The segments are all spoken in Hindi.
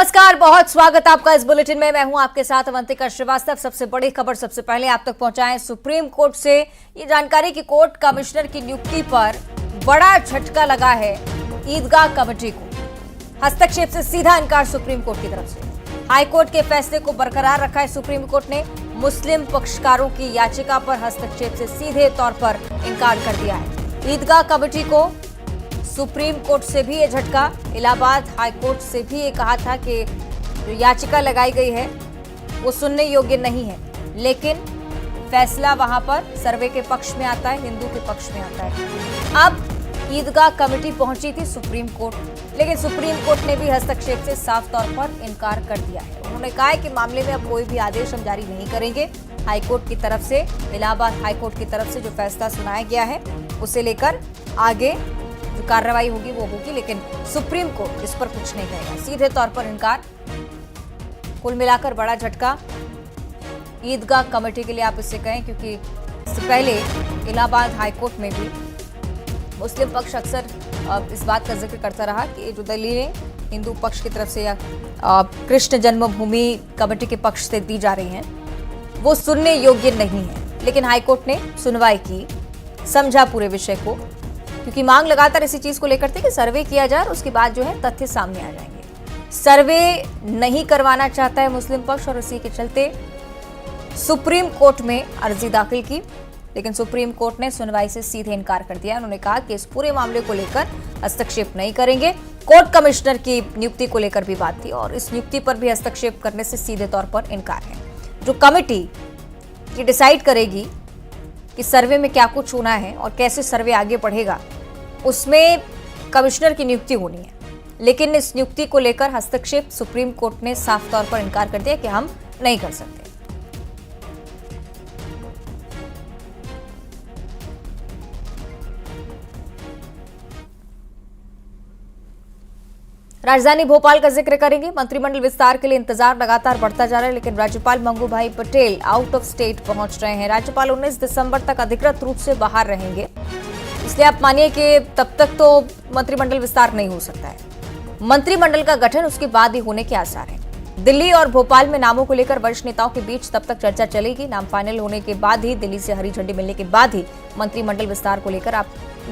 नमस्कार, बहुत स्वागत आपका इस बुलेटिन में। मैं हूं आपके साथ अवंतिका श्रीवास्तव। सबसे बड़ी खबर सबसे पहले आप तक पहुंचाएं सुप्रीम कोर्ट से ये जानकारी कि कोर्ट कमिश्नर की नियुक्ति पर बड़ा झटका लगा है ईदगाह कमेटी को। हस्तक्षेप से सीधा इनकार सुप्रीम कोर्ट की तरफ से। हाईकोर्ट के फैसले को बरकरार रखा है सुप्रीम कोर्ट ने। मुस्लिम पक्षकारों की याचिका पर हस्तक्षेप से सीधे तौर पर इनकार कर दिया है। ईदगाह कमेटी को सुप्रीम कोर्ट से भी ये झटका। इलाहाबाद हाई कोर्ट से भी ये कहा था कि जो याचिका लगाई गई है वो सुनने योग्य नहीं है, लेकिन फैसला वहां पर सर्वे के पक्ष में आता है, हिंदू के पक्ष में आता है। अब ईदगाह कमेटी पहुंची थी सुप्रीम कोर्ट, लेकिन सुप्रीम कोर्ट ने भी हस्तक्षेप से साफ तौर पर इनकार कर दिया है। उन्होंने कहा है कि मामले में अब कोई भी आदेश हम जारी नहीं करेंगे। हाईकोर्ट की तरफ से, इलाहाबाद हाईकोर्ट की तरफ से जो फैसला सुनाया गया है उसे लेकर आगे जो कार्रवाई होगी वो होगी, लेकिन सुप्रीम कोर्ट इस पर कुछ नहीं कहेगा, सीधे तौर पर इनकार। कुल मिलाकर बड़ा झटका ईदगाह कमेटी के लिए आप इससे कहें, क्योंकि इससे पहले इलाहाबाद हाईकोर्ट में भी मुस्लिम पक्ष अक्सर इस बात का जिक्र करता रहा कि जो दलीलें हिंदू पक्ष की तरफ से या कृष्ण जन्मभूमि कमेटी के पक्ष से दी जा रही हैं वो सुनने योग्य नहीं है। लेकिन हाईकोर्ट ने सुनवाई की, समझा पूरे विषय को, क्योंकि मांग लगातार इसी चीज को लेकर थी कि सर्वे किया जाए और उसके बाद जो है तथ्य सामने आ जाएंगे। सर्वे नहीं करवाना चाहता है मुस्लिम पक्ष और इसी के चलते सुप्रीम कोर्ट में अर्जी दाखिल की, लेकिन सुप्रीम कोर्ट ने सुनवाई से सीधे इनकार कर दिया। उन्होंने कहा कि इस पूरे मामले को लेकर हस्तक्षेप नहीं करेंगे। कोर्ट कमिश्नर की नियुक्ति को लेकर भी बात थी और इस नियुक्ति पर भी हस्तक्षेप करने से सीधे तौर पर इनकार है। जो कमेटी ये डिसाइड करेगी कि सर्वे में क्या कुछ होना है और कैसे सर्वे आगे बढ़ेगा, उसमें कमिश्नर की नियुक्ति होनी है, लेकिन इस नियुक्ति को लेकर हस्तक्षेप सुप्रीम कोर्ट ने साफ तौर पर इनकार कर दिया कि हम नहीं कर सकते। राजधानी भोपाल का जिक्र करेंगे। मंत्रिमंडल विस्तार के लिए इंतजार लगातार बढ़ता जा रहा है, लेकिन राज्यपाल Mangubhai Patel out of state पहुंच रहे हैं। राज्यपाल 19 दिसंबर तक अधिकृत रूप से बाहर रहेंगे, इसलिए आप मानिए कि तब तक तो मंत्रिमंडल विस्तार नहीं हो सकता है। मंत्रिमंडल का गठन उसके बाद ही होने के आसार हैं। दिल्ली और भोपाल में नामों को लेकर वरिष्ठ नेताओं के बीच तब तक चर्चा चलेगी। नाम फाइनल होने के बाद ही, दिल्ली से हरी झंडी मिलने के बाद ही मंत्रिमंडल विस्तार को लेकर आप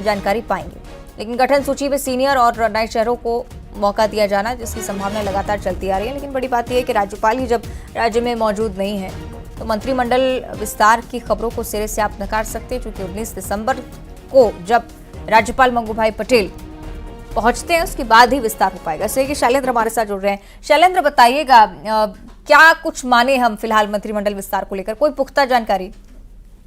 जानकारी पाएंगे। लेकिन गठन सूची में सीनियर और नए चेहरों को मौका दिया जाना, जिसकी संभावना लगातार चलती आ रही है। लेकिन बड़ी बात यह है कि राज्यपाल ही जब राज्य में मौजूद नहीं है तो मंत्रिमंडल विस्तार की खबरों को सिरे से आप नकार सकते हैं, क्योंकि 19 दिसंबर को जब राज्यपाल मंगूभाई पटेल पहुंचते हैं उसके बाद ही विस्तार हो पाएगा। इसलिए कि शैलेंद्र हमारे साथ जुड़ रहे हैं। शैलेंद्र, बताइएगा क्या कुछ माने हम फिलहाल मंत्रिमंडल विस्तार को लेकर, कोई पुख्ता जानकारी?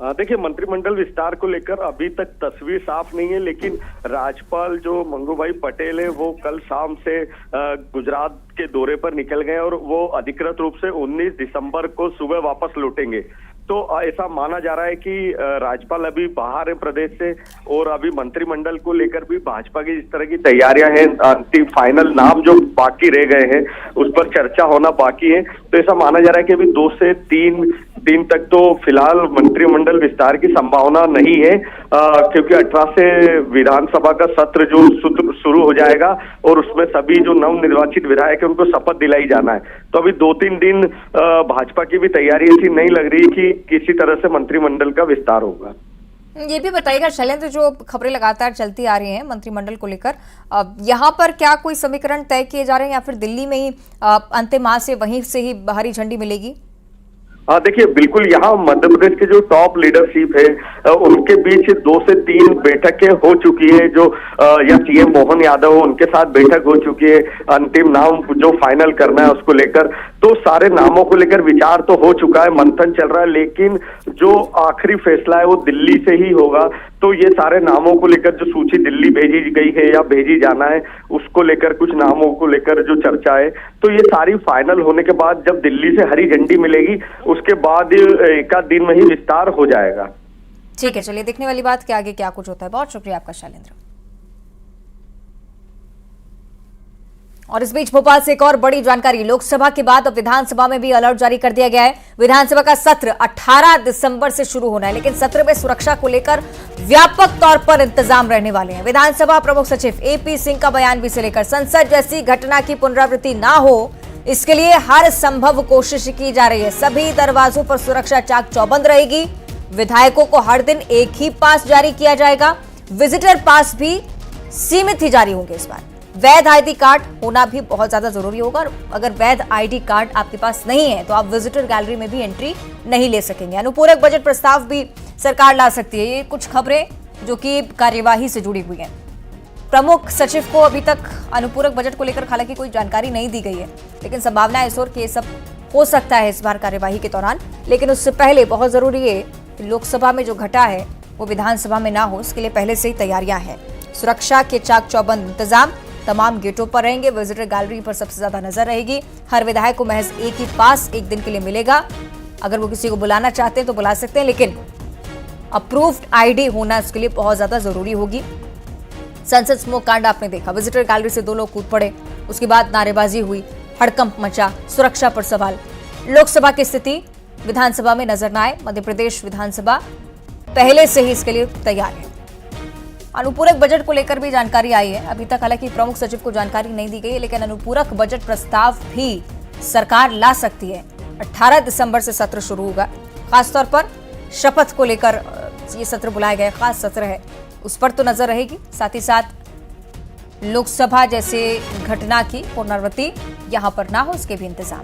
देखिए, मंत्रिमंडल विस्तार को लेकर अभी तक तस्वीर साफ नहीं है, लेकिन राज्यपाल जो मंगूभाई पटेल है वो कल शाम से गुजरात के दौरे पर निकल गए और वो अधिकृत रूप से 19 दिसंबर को सुबह वापस लौटेंगे। तो ऐसा माना जा रहा है कि राज्यपाल अभी बाहर है प्रदेश से, और अभी मंत्रिमंडल को लेकर भी भाजपा की जिस तरह की तैयारियां हैं, अंतिम फाइनल नाम जो बाकी रह गए हैं उस पर चर्चा होना बाकी है। तो ऐसा माना जा रहा है कि अभी 2 से 3 दिन तक तो फिलहाल मंत्रिमंडल विस्तार की संभावना नहीं है, क्योंकि 18 से विधानसभा का सत्र जो शुरू हो जाएगा और उसमें सभी जो नवनिर्वाचित विधायक है उनको शपथ दिलाई जाना है। तो अभी 2-3 दिन भाजपा की भी तैयारी ऐसी नहीं लग रही कि किसी तरह से मंत्रिमंडल का विस्तार होगा। ये भी बताइएगा शैलेंद्र, जो खबरें लगातार चलती आ रही हैं मंत्रिमंडल को लेकर, यहाँ पर क्या कोई समीकरण तय किए जा रहे हैं या फिर दिल्ली में ही अंतिम माह से वहीं से ही हरी झंडी मिलेगी? देखिए, बिल्कुल यहाँ मध्य प्रदेश के जो टॉप लीडरशिप है उनके बीच 2 से 3 बैठकें हो चुकी है। जो या सीएम मोहन यादव उनके साथ बैठक हो चुकी है, अंतिम नाम जो फाइनल करना है उसको लेकर। तो सारे नामों को लेकर विचार तो हो चुका है, मंथन चल रहा है, लेकिन जो आखिरी फैसला है वो दिल्ली से ही होगा। तो ये सारे नामों को लेकर जो सूची दिल्ली भेजी गई है या भेजी जाना है उसको लेकर, कुछ नामों को लेकर जो चर्चा है, तो ये सारी फाइनल होने के बाद जब दिल्ली से हरी झंडी मिलेगी उसके बाद 1 दिन में ही विस्तार हो जाएगा। ठीक है, चलिए देखने वाली बात कि आगे क्या कुछ होता है। बहुत शुक्रिया आपका शैलेंद्र। और इस बीच भोपाल से एक और बड़ी जानकारी। लोकसभा के बाद अब विधानसभा में भी अलर्ट जारी कर दिया गया है। विधानसभा का सत्र 18 दिसंबर से शुरू होना है, लेकिन सत्र में सुरक्षा को लेकर व्यापक तौर पर इंतजाम रहने वाले हैं। विधानसभा प्रमुख सचिव एपी सिंह का बयान भी से लेकर संसद जैसी घटना की पुनरावृत्ति ना हो, इसके लिए हर संभव कोशिश की जा रही है। सभी दरवाजों पर सुरक्षा चाक चौबंद रहेगी। विधायकों को हर दिन एक ही पास जारी किया जाएगा। विजिटर पास भी सीमित ही जारी होंगे इस बार। वैध आईडी कार्ड होना भी बहुत ज्यादा जरूरी होगा। और अगर वैध आईडी कार्ड आपके पास नहीं है तो आप विजिटर गैलरी में भी एंट्री नहीं ले सकेंगे। अनुपूरक बजट प्रस्ताव भी सरकार ला सकती है। ये कुछ खबरें जो कि कार्यवाही से जुड़ी हुई हैं। प्रमुख सचिव को अभी तक अनुपूरक बजट को लेकर हालांकि कोई जानकारी नहीं दी गई है, लेकिन संभावना है इस ओर कि ये सब हो सकता है इस बार कार्यवाही के दौरान। लेकिन उससे पहले बहुत जरूरी है कि लोकसभा में जो घटा है वो विधानसभा में ना हो, इसके लिए पहले से ही तैयारियां हैं। सुरक्षा के चाक चौबंद इंतजाम तमाम गेटों पर रहेंगे। विजिटर गैलरी पर सबसे ज्यादा नजर रहेगी। हर विधायक को महज एक ही पास एक दिन के लिए मिलेगा। अगर वो किसी को बुलाना चाहते हैं तो बुला सकते हैं, लेकिन अप्रूव्ड आईडी होना इसके लिए बहुत ज्यादा जरूरी होगी। संसद स्मोक कांड आपने देखा, विजिटर गैलरी से 2 लोग कूद पड़े, उसके बाद नारेबाजी हुई, हड़कंप मचा, सुरक्षा पर सवाल। लोकसभा की स्थिति विधानसभा में नजर न आए। मध्य प्रदेश विधानसभा पहले से ही इसके लिए तैयार है। अनुपूरक बजट को लेकर भी जानकारी आई है। अभी तक हालांकि प्रमुख सचिव को जानकारी नहीं दी गई है, लेकिन अनुपूरक बजट प्रस्ताव भी सरकार ला सकती है। 18 दिसंबर से सत्र शुरू होगा। खासतौर पर शपथ को लेकर ये सत्र बुलाया गया, खास सत्र है, उस पर तो नजर रहेगी। साथ ही साथ लोकसभा जैसे घटना की पुनरावृत्ति यहां पर ना हो, इसके भी इंतजाम।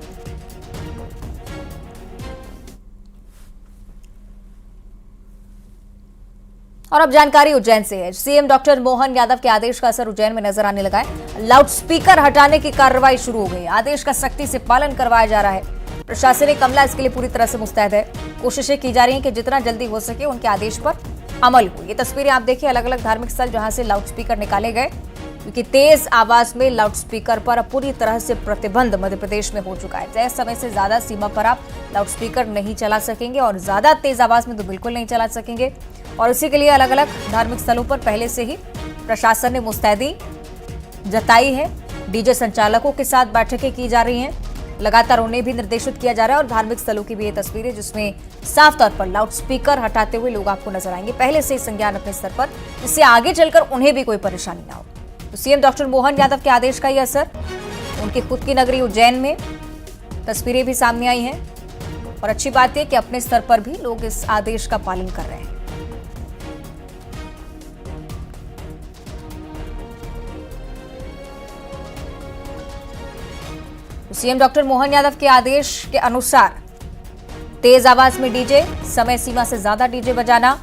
और अब जानकारी उज्जैन से है। सीएम डॉक्टर मोहन यादव के आदेश का असर उज्जैन में नजर आने लगा है। लाउडस्पीकर हटाने की कार्रवाई शुरू हो गई। आदेश का सख्ती से पालन करवाया जा रहा है। प्रशासनिक अमला इसके लिए पूरी तरह से मुस्तैद है। कोशिशें की जा रही हैं कि जितना जल्दी हो सके उनके आदेश पर अमल हो। ये तस्वीरें आप देखिए, अलग अलग धार्मिक स्थल जहां से लाउडस्पीकर निकाले गए, क्योंकि तेज आवाज में लाउडस्पीकर पर अब पूरी तरह से प्रतिबंध मध्य प्रदेश में हो चुका है। तय समय से ज्यादा सीमा पर आप लाउडस्पीकर नहीं चला सकेंगे और ज्यादा तेज आवाज में तो बिल्कुल नहीं चला सकेंगे। और इसी के लिए अलग अलग धार्मिक स्थलों पर पहले से ही प्रशासन ने मुस्तैदी जताई है। डीजे संचालकों के साथ बैठकें की जा रही हैं। लगातार उन्हें भी निर्देशित किया जा रहा है। और धार्मिक स्थलों की भी ये तस्वीरें जिसमें साफ तौर पर लाउडस्पीकर हटाते हुए लोग आपको नजर आएंगे, पहले से ही संज्ञान अपने स्तर पर, जिससे आगे चलकर उन्हें भी कोई परेशानी ना हो। तो सीएम डॉक्टर मोहन यादव के आदेश का ये असर उनकी खुद की नगरी उज्जैन में तस्वीरें भी सामने आई हैं। और अच्छी बात है कि अपने स्तर पर भी लोग इस आदेश का पालन कर रहे हैं। सीएम डॉक्टर मोहन यादव के आदेश के अनुसार तेज आवाज में डीजे, समय सीमा से ज्यादा डीजे बजाना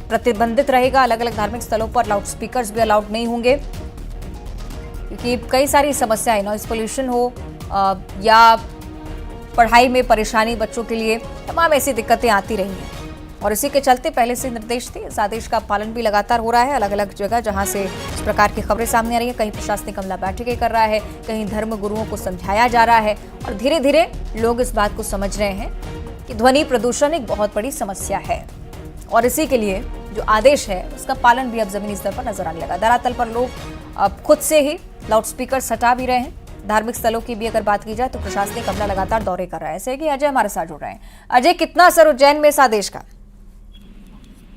प्रतिबंधित रहेगा। अलग अलग धार्मिक स्थलों पर लाउडस्पीकर्स भी अलाउड नहीं होंगे, क्योंकि कई सारी समस्याएं, नॉइज पोल्यूशन हो या पढ़ाई में परेशानी बच्चों के लिए, तमाम ऐसी दिक्कतें आती रही हैं। और इसी के चलते पहले से निर्देश थे। इस आदेश का पालन भी लगातार हो रहा है। अलग अलग जगह जहां से इस प्रकार की खबरें सामने आ रही है, कहीं प्रशासनिक अमला बैठकें कर रहा है, कहीं धर्म गुरुओं को समझाया जा रहा है। और धीरे धीरे लोग इस बात को समझ रहे हैं कि ध्वनि प्रदूषण एक बहुत बड़ी समस्या है। और इसी के लिए जो आदेश है उसका पालन भी अब जमीनी स्तर पर नजर आने लगा। धरातल पर लोग अब खुद से ही लाउडस्पीकर हटा भी रहे हैं। धार्मिक स्थलों की भी अगर बात की जाए तो प्रशासनिक अमला लगातार दौरे कर रहा है। ऐसे कि अजय हमारे साथ जुड़ रहे हैं। अजय, कितना असर उज्जैन में इस आदेश का?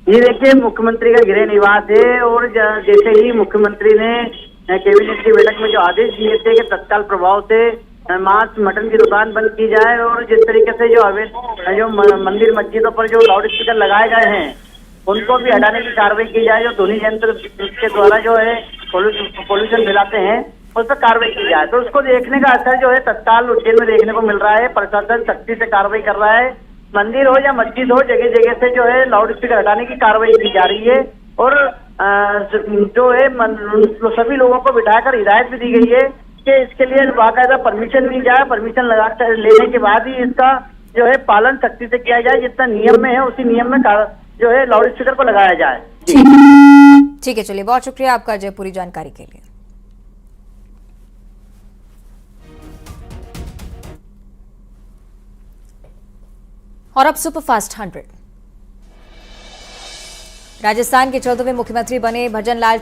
ये देखिए, मुख्यमंत्री का गृह निवास है और जैसे ही मुख्यमंत्री ने कैबिनेट की बैठक में जो आदेश दिए थे कि तत्काल प्रभाव से मांस मटन की दुकान बंद की जाए और जिस तरीके से जो मंदिर मस्जिदों पर जो लाउड स्पीकर लगाए गए हैं उनको भी हटाने की कार्रवाई की जाए। जो ध्वनि यंत्र के द्वारा जो है पोल्यूशन फैलाते हैं उस पर कार्रवाई की जाए। तो उसको देखने का असर जो है तत्काल उज्जैन में देखने को मिल रहा है। प्रशासन सख्ती से कार्रवाई कर रहा है। मंदिर हो या मस्जिद हो, जगह जगह से जो है लाउड स्पीकर हटाने की कार्रवाई की जा रही है। और जो है सभी लोगों को बिठाकर हिदायत भी दी गई है कि इसके लिए बाकायदा परमिशन ली जाए। परमिशन लगा लेने के बाद ही इसका जो है पालन सख्ती से किया जाए। जितना नियम में है उसी नियम में जो है लाउड स्पीकर को लगाया जाए। ठीक है, चलिए, बहुत शुक्रिया आपका अजय पूरी जानकारी के लिए। और अब सुपरफास्ट 100। राजस्थान के 14वें मुख्यमंत्री बने भजन लाल